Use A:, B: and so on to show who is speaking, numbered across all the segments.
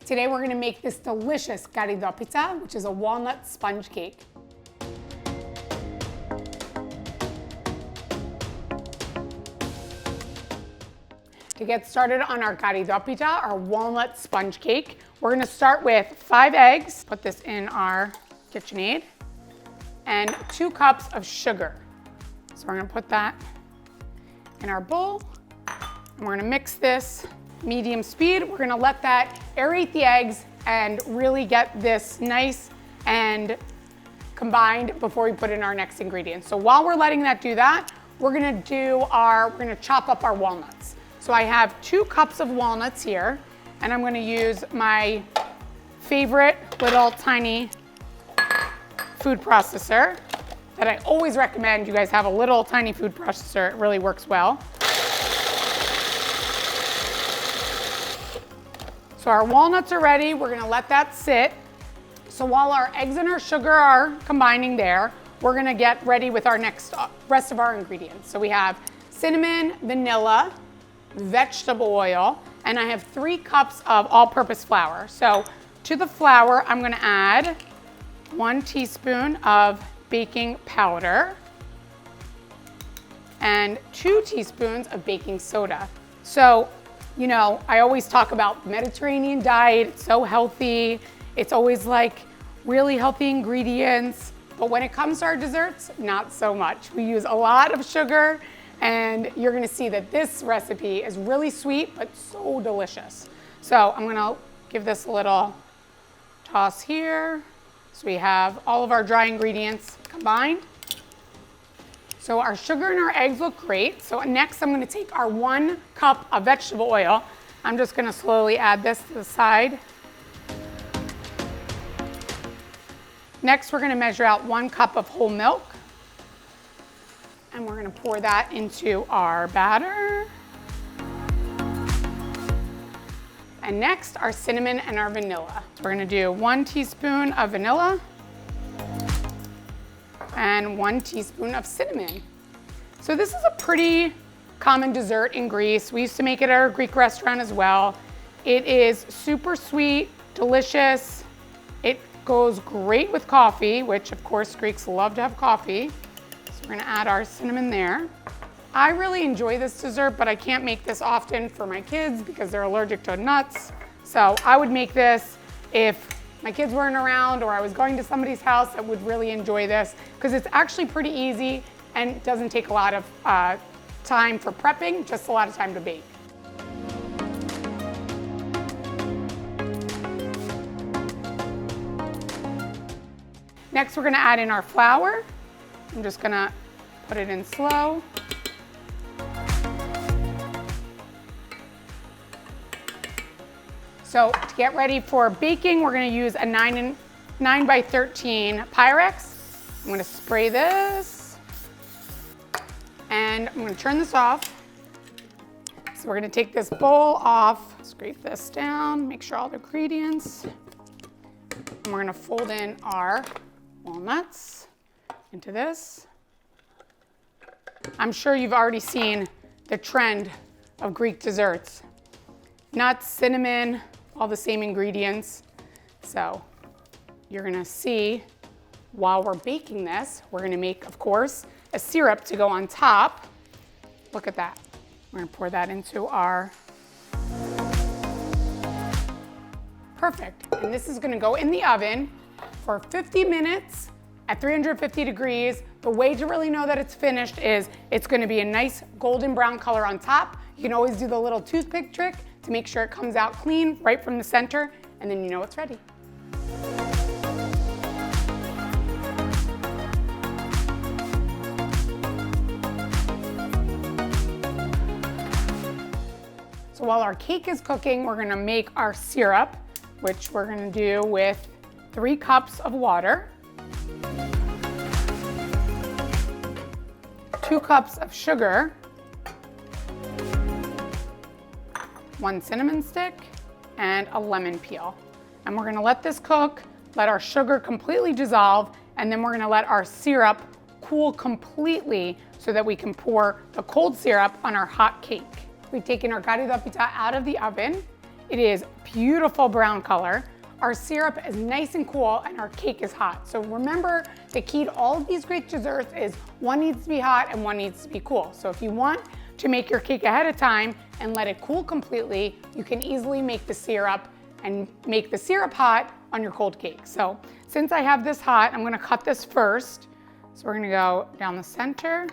A: Today we're gonna make this delicious Karithopita, which is a walnut sponge cake. To get started on our Karithopita, our walnut sponge cake, we're gonna start with 5 eggs, put this in our KitchenAid, and 2 cups of sugar. So we're gonna put that in our bowl, and we're gonna mix this medium speed. We're gonna let that aerate the eggs and really get this nice and combined before we put in our next ingredients. So while we're letting that do that, we're gonna chop up our walnuts. So I have 2 cups of walnuts here, and I'm gonna use my favorite little tiny food processor that I always recommend you guys have a little tiny food processor. It really works well. So our walnuts are ready. We're gonna let that sit. So while our eggs and our sugar are combining there, we're gonna get ready with our rest of our ingredients. So we have cinnamon, vanilla, vegetable oil, and I have 3 cups of all-purpose flour. So to the flour, I'm gonna add 1 teaspoon of baking powder and 2 teaspoons of baking soda. So, you know, I always talk about Mediterranean diet, it's so healthy. It's always like really healthy ingredients, but when it comes to our desserts, not so much. We use a lot of sugar, and you're gonna see that this recipe is really sweet, but so delicious. So I'm gonna give this a little toss here. So we have all of our dry ingredients combined. So our sugar and our eggs look great. So next I'm gonna take our 1 cup of vegetable oil. I'm just gonna slowly add this to the side. Next we're gonna measure out 1 cup of whole milk. And we're gonna pour that into our batter. And next, our cinnamon and our vanilla. So we're gonna do 1 teaspoon of vanilla and 1 teaspoon of cinnamon. So this is a pretty common dessert in Greece. We used to make it at our Greek restaurant as well. It is super sweet, delicious. It goes great with coffee, which of course Greeks love to have coffee. So we're gonna add our cinnamon there. I really enjoy this dessert, but I can't make this often for my kids because they're allergic to nuts. So I would make this if my kids weren't around or I was going to somebody's house that would really enjoy this, because it's actually pretty easy and it doesn't take a lot of time for prepping, just a lot of time to bake. Next, we're gonna add in our flour. I'm just gonna put it in slow. So to get ready for baking, we're gonna use a 9 by 13 Pyrex. I'm gonna spray this, and I'm gonna turn this off. So we're gonna take this bowl off, scrape this down, make sure all the ingredients, and we're gonna fold in our walnuts into this. I'm sure you've already seen the trend of Greek desserts. Nuts, cinnamon, all the same ingredients. So you're gonna see while we're baking this, we're gonna make, of course, a syrup to go on top. Look at that. We're gonna pour that into our, perfect. And this is gonna go in the oven for 50 minutes at 350 degrees. The way to really know that it's finished is it's gonna be a nice golden brown color on top. You can always do the little toothpick trick to make sure it comes out clean right from the center, and then you know it's ready. So while our cake is cooking, we're gonna make our syrup, which we're gonna do with 3 cups of water, 2 cups of sugar, 1 cinnamon stick, and a lemon peel. And we're gonna let this cook, let our sugar completely dissolve, and then we're gonna let our syrup cool completely so that we can pour the cold syrup on our hot cake. We've taken our Karithopita out of the oven, It is beautiful brown color. Our syrup is nice and cool and our cake is hot. So remember, the key to all of these great desserts is one needs to be hot and one needs to be cool. So if you want to make your cake ahead of time and let it cool completely, you can easily make the syrup and make the syrup hot on your cold cake. So since I have this hot, I'm gonna cut this first. So we're gonna go down the center.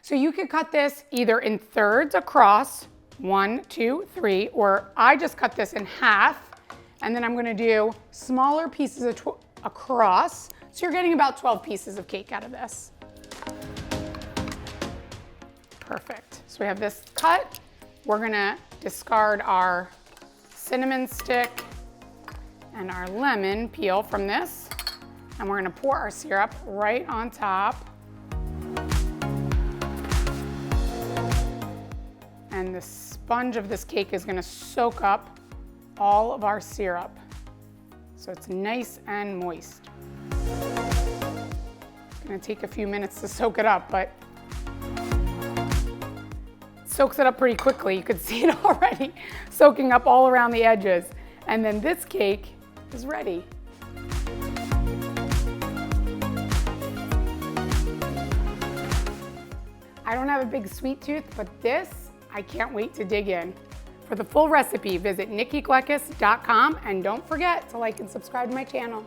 A: So you could cut this either in thirds across, 1, 2, 3, or I just cut this in half, and then I'm gonna do smaller pieces across. So you're getting about 12 pieces of cake out of this. Perfect. So we have this cut. We're gonna discard our cinnamon stick and our lemon peel from this, and we're gonna pour our syrup right on top. And the sponge of this cake is gonna soak up all of our syrup, so it's nice and moist. It's gonna take a few minutes to soak it up, but it soaks it up pretty quickly. You could see it already soaking up all around the edges. And then this cake is ready. I don't have a big sweet tooth, but this, I can't wait to dig in. For the full recipe, visit nikkigleckis.com and don't forget to like and subscribe to my channel.